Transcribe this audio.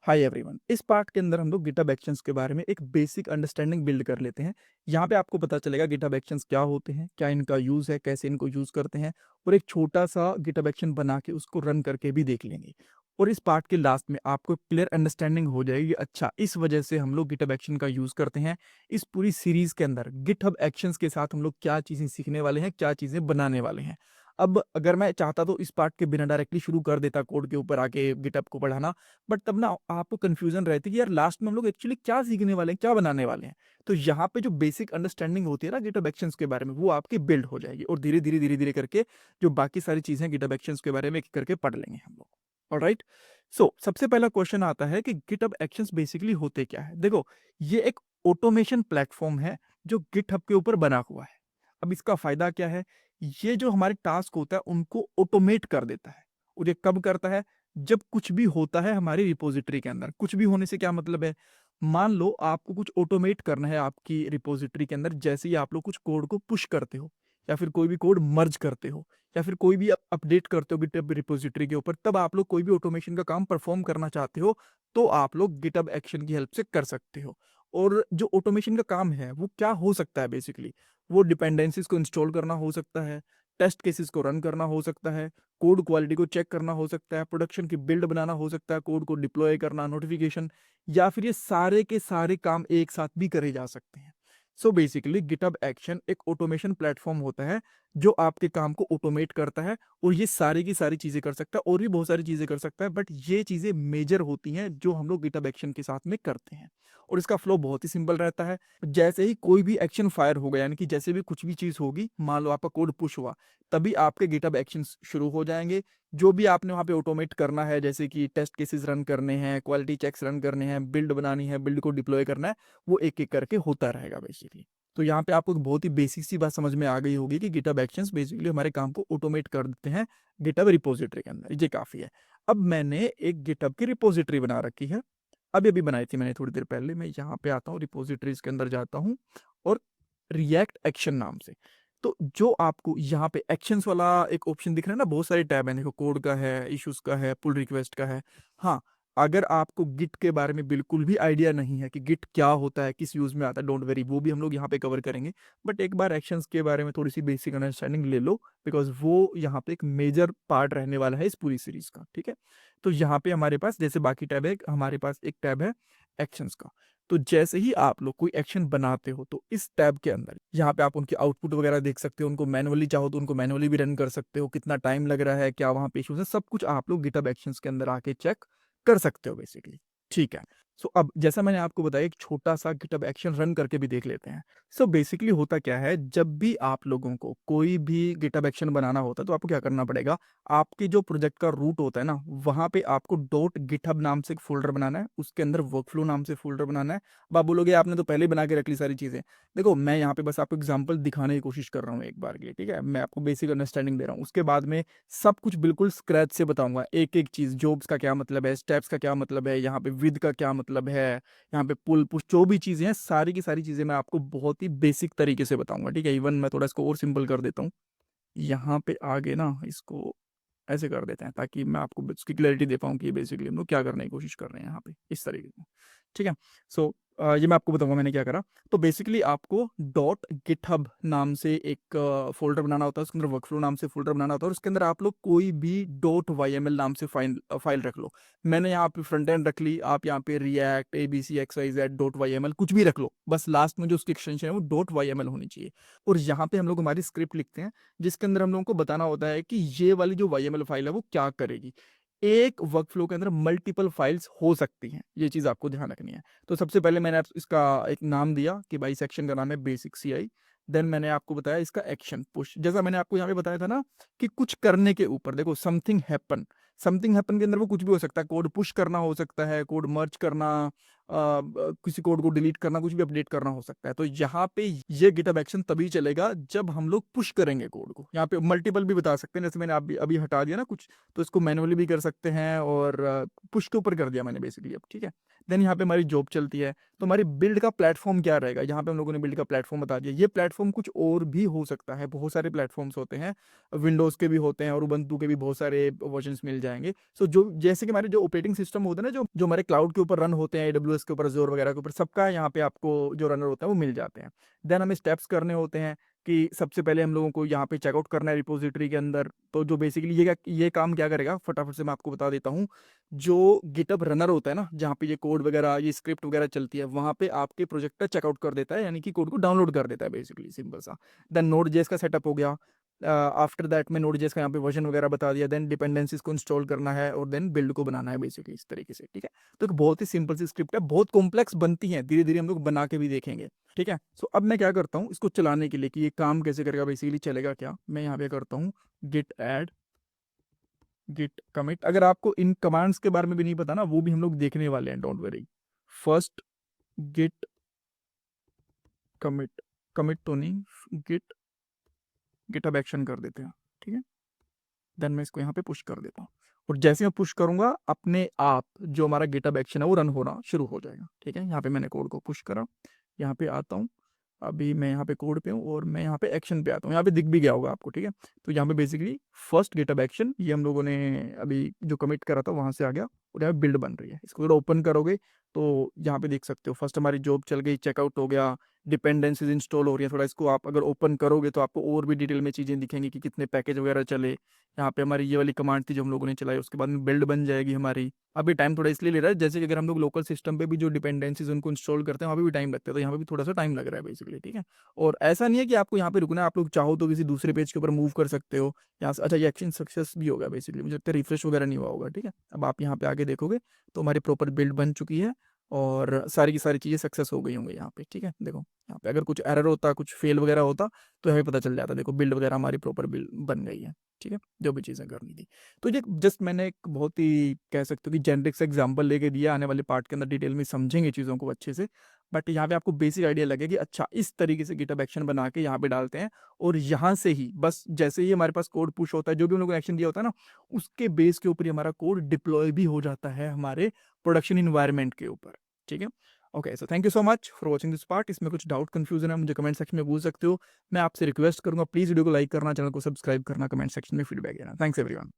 Hi everyone, इस part के अंदर हम लोग गिटहब एक्शंस के बारे में एक बेसिक अंडरस्टैंडिंग बिल्ड कर लेते हैं। यहाँ पे आपको पता चलेगा गिटहब एक्शंस क्या होते हैं, क्या इनका यूज़ है, कैसे इनको यूज़ करते हैं, और एक छोटा सा गिटहब एक्शन बना के उसको रन करके भी देख लेंगे। और इस पार्ट के लास्ट में आपको क्लियर अंडरस्टैंडिंग हो जाएगी, अच्छा इस वजह से हम लोग गिटहब एक्शन का यूज़ करते हैं। इस पूरी सीरीज के अंदर गिटहब एक्शंस के साथ हम लोग क्या चीज़ें सीखने वाले हैं, क्या चीज़ें बनाने वाले हैं। अब अगर मैं चाहता तो इस पार्ट के बिना डायरेक्टली शुरू कर देता कोड के ऊपर आके गिटहब को पढ़ाना, बट तब ना आपको कंफ्यूजन रहती कि यार लास्ट में हम लोग एक्चुअली क्या सीखने वाले हैं, क्या बनाने वाले हैं। तो यहाँ पे जो बेसिक अंडरस्टैंडिंग होती है ना गिटहब एक्शंस के बारे में, वो आपकी बिल्ड हो जाएगी और धीरे धीरे करके जो बाकी सारी चीजें गिटहब एक्शंस के बारे में एक एक करके पढ़ लेंगे हम लोग। ऑलराइट। सो सबसे पहला क्वेश्चन आता है कि गिटहब एक्शंस बेसिकली होते क्या है। देखो, ये एक ऑटोमेशन प्लेटफॉर्म है जो गिटहब के ऊपर बना हुआ है। अब इसका फायदा क्या है, ये जो हमारे टास्क होता है उनको ऑटोमेट कर देता है। और ये कब करता है, जब कुछ भी होता है हमारी रिपोजिटरी के अंदर। कुछ भी होने से क्या मतलब है, मान लो आपको कुछ ऑटोमेट करना है आपकी रिपोजिटरी के अंदर, जैसे ही आप लोग कुछ कोड को पुश करते हो या फिर कोई भी कोड मर्ज करते हो या फिर कोई भी अपडेट करते हो गिटहब रिपोजिटरी के ऊपर, तब आप लोग कोई भी ऑटोमेशन का काम परफॉर्म करना चाहते हो तो आप लोग गिटहब एक्शन की हेल्प से कर सकते हो। और जो ऑटोमेशन का काम है वो क्या हो सकता है बेसिकली, वो डिपेंडेंसीज को इंस्टॉल करना हो सकता है, टेस्ट केसेस को रन करना हो सकता है, कोड क्वालिटी को चेक करना हो सकता है, प्रोडक्शन की बिल्ड बनाना हो सकता है, कोड को डिप्लॉय करना, नोटिफिकेशन, या फिर ये सारे के सारे काम एक साथ भी करे जा सकते हैं। सो बेसिकली गिटहब एक्शन एक ऑटोमेशन प्लेटफॉर्म होता है जो आपके काम को ऑटोमेट करता है और ये सारी की सारी चीजें कर सकता है और भी बहुत सारी चीजें कर सकता है, बट ये चीजें मेजर होती हैं जो हम लोग गिटहब एक्शन के साथ में करते हैं। और इसका फ्लो बहुत ही सिंपल रहता है। जैसे ही कोई भी एक्शन फायर होगा, यानी कि जैसे भी कुछ भी चीज होगी, मान लो आपका कोड पुश हुआ, तभी आपके गिटहब एक्शन शुरू हो जाएंगे। जो भी आपने वहां पे ऑटोमेट करना है, जैसे कि टेस्ट केसेस रन करने हैं, क्वालिटी चेक्स रन करने हैं, बिल्ड बनानी है, बिल्ड को डिप्लॉय करना है, वो एक एक करके होता रहेगा बेसिकली। तो यहाँ पे आपको एक बहुत ही बेसिक सी बात समझ में आ गई होगी कि गिटहब एक्शंस बेसिकली हमारे काम को ऑटोमेट कर देते हैं गिटहब रिपोजिटरी के अंदर। ये काफी है। अब मैंने एक गिटहब की रिपोजिटरी बना रखी है, अभी अभी बनाई थी मैंने थोड़ी देर पहले। मैं यहाँ पे आता हूँ, रिपोजिटरीज के अंदर जाता हूँ और रिएक्ट एक्शन नाम से, तो जो आपको यहाँ पे एक्शंस वाला एक ऑप्शन दिख रहा है ना, बहुत सारे टैब हैं, देखो कोड का है, इश्यूज का है, पुल रिक्वेस्ट का है। हाँ, अगर आपको गिट के बारे में बिल्कुल भी आइडिया नहीं है कि गिट क्या होता है, किस यूज में आता है, डोंट वेरी, वो भी हम लोग यहाँ पे कवर करेंगे। बट एक बार एक्शंस के बारे में थोड़ी सी बेसिक अंडरस्टैंडिंग ले लो, बिकॉज वो यहाँ पे एक मेजर पार्ट रहने वाला है इस पूरी सीरीज का। ठीक है, तो यहाँ पे हमारे पास जैसे बाकी टैब है, हमारे पास एक टैब है एक्शंस का। तो जैसे ही आप लोग कोई एक्शन बनाते हो तो इस टैब के अंदर यहाँ पे आप उनके आउटपुट वगैरह देख सकते हो, उनको मैनुअली चाहो तो उनको मैनुअली भी रन कर सकते हो, कितना टाइम लग रहा है, क्या वहां पे इश्यूज है, सब कुछ आप लोग गिटहब एक्शंस के अंदर आके चेक कर सकते हो बेसिकली। ठीक है। सो अब जैसा मैंने आपको बताया, एक छोटा सा गिटहब एक्शन रन करके भी देख लेते हैं। सो बेसिकली होता क्या है, जब भी आप लोगों को कोई भी गिटहब एक्शन बनाना होता है तो आपको क्या करना पड़ेगा, आपके जो प्रोजेक्ट का रूट होता है ना, वहां पे आपको डॉट गिटहब नाम से एक फोल्डर बनाना है, उसके अंदर वर्कफ्लो नाम से फोल्डर बनाना है। अब आप बोलोगे आपने तो पहले ही बना के रख ली सारी चीजें। देखो, मैं यहाँ पे बस आपको एग्जांपल दिखाने की कोशिश कर रहा हूँ एक बार के लिए। ठीक है, मैं आपको बेसिक अंडरस्टैंडिंग दे रहा हूँ, उसके बाद में सब कुछ बिल्कुल स्क्रैच से बताऊंगा, एक एक चीज, जॉब्स का क्या मतलब है, स्टेप्स का क्या मतलब है, यहाँ पे विद का क्या मतलब है, यहाँ पे पुल पुश, जो भी चीजें हैं सारी की सारी चीजें मैं आपको बहुत ही बेसिक तरीके से बताऊंगा। ठीक है, इवन मैं थोड़ा इसको और सिंपल कर देता हूँ, यहाँ पे आगे ना इसको ऐसे कर देते हैं ताकि मैं आपको उसकी क्लैरिटी दे पाऊँ कि बेसिकली हम लोग क्या करने की कोशिश कर रहे हैं यहाँ पे, इस तरीके से। ठीक है। सो ये मैं आपको बताऊंगा मैंने क्या करा। तो बेसिकली आपको डॉट गिटहब नाम से एक फोल्डर बनाना होता है, उसके अंदर वर्कफ्लो नाम से फोल्डर बनाना होता है, और उसके अंदर आप लोग कोई भी डॉट वाई एम एल नाम से फाइल रख लो। मैंने यहाँ पे फ्रंट एंड रख ली, आप यहाँ पे react ABC XYZ dot Y M L कुछ भी रख लो, बस लास्ट में जो उसकी एक्सटेंशन है वो डॉट वाई एम एल होनी चाहिए। और यहाँ पे हम लोग हमारी स्क्रिप्ट लिखते हैं, जिसके अंदर हम लोगों को बताना होता है कि ये वाली जो YML फाइल है वो क्या करेगी। एक वर्कफ्लो के अंदर मल्टीपल फाइल्स हो सकती हैं, ये चीज आपको ध्यान रखनी है। तो सबसे पहले मैंने इसका एक नाम दिया कि भाई सेक्शन का नाम है बेसिक CI। देन मैंने आपको बताया इसका एक्शन पुश, जैसा मैंने आपको यहाँ पे बताया था ना कि कुछ करने के ऊपर, देखो समथिंग हैपन, समथिंग हैपन के अंदर वो कुछ भी हो सकता है, कोड पुश करना हो सकता है, कोड मर्ज करना, किसी कोड को डिलीट करना, कुछ भी अपडेट करना हो सकता है। तो यहाँ पे ये गिटहब एक्शन तभी चलेगा जब हम लोग पुश करेंगे कोड को। यहाँ पे मल्टीपल भी बता सकते हैं, जैसे मैंने अभी अभी हटा दिया ना कुछ, तो इसको मैनुअली भी कर सकते हैं और पुश के ऊपर कर दिया मैंने बेसिकली अब, ठीक है। देन यहाँ पे हमारी जॉब चलती है। तो हमारी बिल्ड का प्लेटफॉर्म क्या रहेगा, यहाँ पे हम लोगों ने बिल्ड का प्लेटफॉर्म बता दिया। ये प्लेटफॉर्म कुछ और भी हो सकता है, बहुत सारे प्लेटफॉर्म्स होते हैं, विंडोज़ के भी होते हैं और उबंटू के भी बहुत सारे वर्जन्स मिल जाएंगे। सो जो जैसे कि हमारे जो ऑपरेटिंग सिस्टम होते हैं ना, जो जो हमारे क्लाउड के ऊपर रन होते हैं, AWS के ऊपर, Azure वगैरह के ऊपर, सबका यहाँ पे आपको जो रनर होता है वो मिल जाते हैं। देन हमें स्टेप्स करने होते हैं कि सबसे पहले हम लोगों को यहाँ पे चेकआउट करना है रिपोजिटरी के अंदर। तो जो बेसिकली ये काम क्या करेगा, फटाफट से मैं आपको बता देता हूँ। जो गिटहब रनर होता है ना, जहाँ पे ये कोड वगैरह, ये स्क्रिप्ट वगैरह चलती है, वहाँ पे आपके प्रोजेक्ट का चेकआउट कर देता है, यानी कि कोड को डाउनलोड कर देता है बेसिकली, सिंपल सा। देन नोड.js का सेटअप हो गया। आफ्टर दैट में नोड.js का यहाँ पे वर्जन वगैरह बता दिया। देन डिपेंडेंसीज को इंस्टॉल करना है और देन बिल्ड को बनाना है बेसिकली इस तरीके से, ठीक है। तो एक बहुत ही सिंपल सी स्क्रिप्ट है, बहुत कॉम्प्लेक्स बनती है, धीरे धीरे हम लोग बना के भी देखेंगे, ठीक है। सो अब मैं क्या करता हूँ इसको चलाने के लिए कि ये काम कैसे करेगा, बेसिकली चलेगा क्या, मैं यहाँ पे करता हूँ गिट ऐड गिट कमिट। अगर आपको इन कमांड्स के बारे में भी नहीं पता ना, वो भी हम लोग देखने वाले हैं, don't worry. First git commit, commit तो नहीं, गिट गिटहब एक्शन कर देते हैं, ठीक है। देन मैं इसको यहाँ पे पुश कर देता हूँ और जैसे मैं पुश करूंगा अपने आप जो हमारा गिटहब एक्शन है वो रन होना शुरू हो जाएगा, ठीक है। यहाँ पे मैंने कोड को पुश करा, यहाँ पे आता हूँ, अभी मैं यहाँ पे कोड पे हूँ और मैं यहाँ पे एक्शन पे आता हूँ। यहाँ पे दिख भी गया होगा आपको, ठीक है। तो यहाँ पे बेसिकली फर्स्ट गिटहब एक्शन ये हम लोगों ने अभी जो कमिट करा था वहां से आ गया और यहाँ बिल्ड बन रही है। इसको अगर ओपन करोगे तो यहाँ पे देख सकते हो, फर्स्ट हमारी जॉब चल गई, चेकआउट हो गया, डिपेंडेंसीज इंस्टॉल हो रही है। थोड़ा इसको आप अगर ओपन करोगे तो आपको और भी डिटेल में चीज़ें दिखेंगी कि कितने पैकेज वगैरह चले। यहाँ पे हमारी ये वाली कमांड थी जो हम लोगों ने चलाई, उसके बाद में बिल्ड बन जाएगी हमारी। अभी टाइम थोड़ा इसलिए ले रहा है, जैसे कि अगर हम लोग लोकल सिस्टम पे भी जो डिपेंडेंसीज उनको इंस्टॉल करते हैं वहाँ पे भी टाइम लगता है, तो यहाँ पे भी थोड़ा सा टाइम लग रहा है बेसिकली, ठीक है। और ऐसा नहीं है कि आपको यहाँ पे रुकना है, आप लोग चाहो तो किसी दूसरे पेज के ऊपर मूव कर सकते हो यहाँ से। अच्छा, ये एक्शन सक्सेस भी होगा बेसिकली, मुझे लगता है रिफ्रेश वगैरह नहीं हुआ होगा, ठीक है। अब आप यहाँ पे आगे देखोगे तो हमारी प्रॉपर बिल्ड बन चुकी है और सारी की सारी चीज़ें सक्सेस हो गई होंगी यहाँ पे, ठीक है। देखो यहाँ पे अगर कुछ एरर होता, कुछ फेल वगैरह होता तो हमें पता चल जाता। देखो बिल्ड वगैरह हमारी प्रॉपर बिल्ड बन गई है, ठीक है, जो भी चीज़ें करनी थी। तो ये जस्ट मैंने एक बहुत ही कह सकते हो कि जेनरिक से एग्जाम्पल लेके दिया, आने वाले पार्ट के अंदर डिटेल में समझेंगे चीज़ों को अच्छे से। बट यहाँ पे आपको बेसिक आइडिया लगे कि अच्छा इस तरीके से गिटहब एक्शन बना के यहाँ पे डालते हैं और यहाँ से ही बस जैसे ही हमारे पास कोड पुश होता है, जो भी हम लोग एक्शन दिया होता है ना, उसके बेस के ऊपर ही हमारा कोड डिप्लॉय भी हो जाता है हमारे प्रोडक्शन इन्वायरमेंट के ऊपर, ठीक है। Okay, so thank you so much for watching this part. इसमें कुछ डाउट कंफ्यूजन है मुझे कमेंट सेक्शन में पूछ सकते हो। मैं आपसे रिक्वेस्ट करूंगा प्लीज़ वीडियो को लाइक करना, चैनल को सब्सक्राइब करना, कमेंट सेक्शन में फीडबैक देना। Thanks everyone.